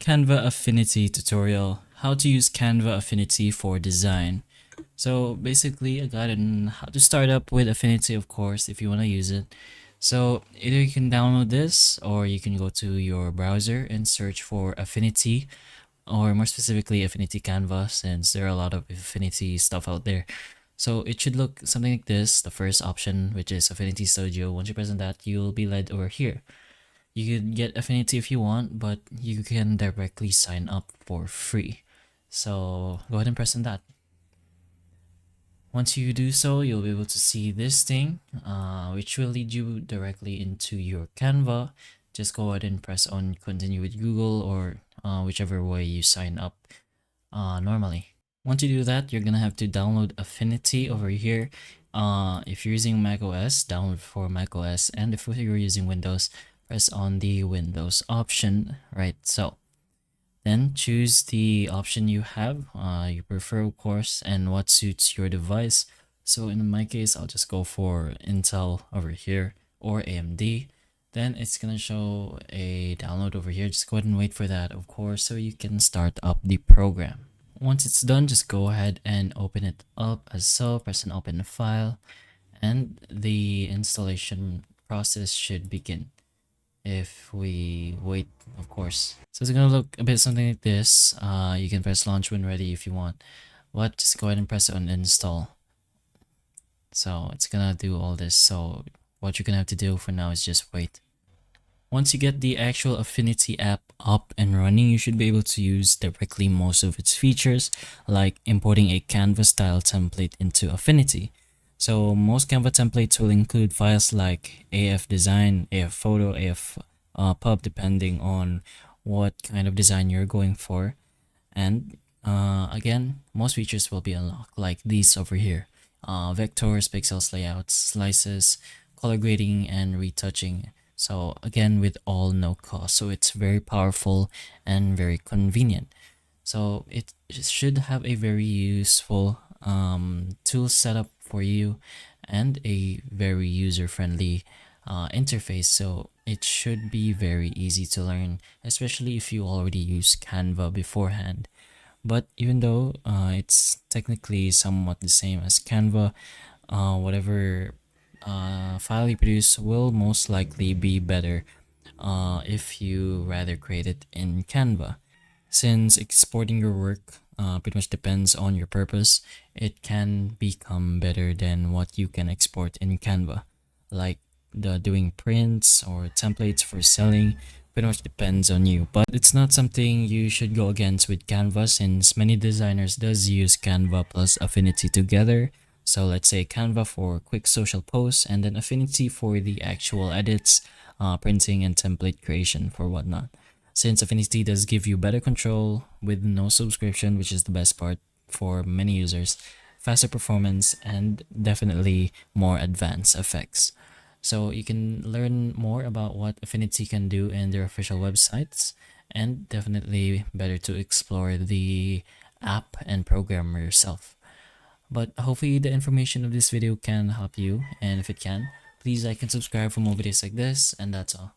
Canva Affinity tutorial, how to use Canva Affinity for design. So basically a guide on how to start up with Affinity, of course, if you want to use it. So either you can download this or you can go to your browser and search for Affinity, or more specifically Affinity Canva, since there are a lot of Affinity stuff out there. So it should look something like this, the first option, which is Affinity Studio. Once you press on that, you'll be led over here. You can get Affinity if you want, but you can directly sign up for free. So go ahead and press on that. Once you do so, you'll be able to see this thing, which will lead you directly into your Canva. Just go ahead and press on continue with Google, or whichever way you sign up normally. Once you do that, you're gonna have to download Affinity over here. If you're using macOS, download for macOS, and if you're using Windows, press on the Windows option, right? So then choose the option you have, you prefer, of course, and what suits your device. So in my case, I'll just go for Intel over here, or AMD. Then it's gonna show a download over here. Just go ahead and wait for that, of course, so you can start up the program. Once it's done, just go ahead and open it up as so. Press and open the file, and the installation process should begin if we wait, of course. So it's gonna look a bit something like this. You can press launch when ready if you want, but just go ahead and press on install. So it's gonna do all this. So what you're gonna have to do for now is just wait. Once you get the actual Affinity app up and running, you should be able to use directly most of its features, like importing a Canva style template into Affinity. So most Canva templates will include files like AF design, AF photo, AF pub, depending on what kind of design you're going for. And again, most features will be unlocked, like these over here: vectors, pixels, layouts, slices, color grading, and retouching. So again, with all no cost, so it's very powerful and very convenient. So it should have a very useful tool setup for you, and a very user-friendly interface. So it should be very easy to learn, especially if you already use Canva beforehand. But even though it's technically somewhat the same as Canva, whatever file you produce will most likely be better if you rather create it in Canva. Since exporting your work pretty much depends on your purpose, it can become better than what you can export in Canva. Like the doing prints or templates for selling pretty much depends on you. But it's not something you should go against with Canva, since many designers does use Canva plus Affinity together. So let's say Canva for quick social posts, and then Affinity for the actual edits, printing, and template creation for whatnot. Since Affinity does give you better control with no subscription, which is the best part for many users, faster performance, and definitely more advanced effects. So you can learn more about what Affinity can do in their official websites, and definitely better to explore the app and program yourself. But hopefully the information of this video can help you, and if it can, please like and subscribe for more videos like this, and that's all.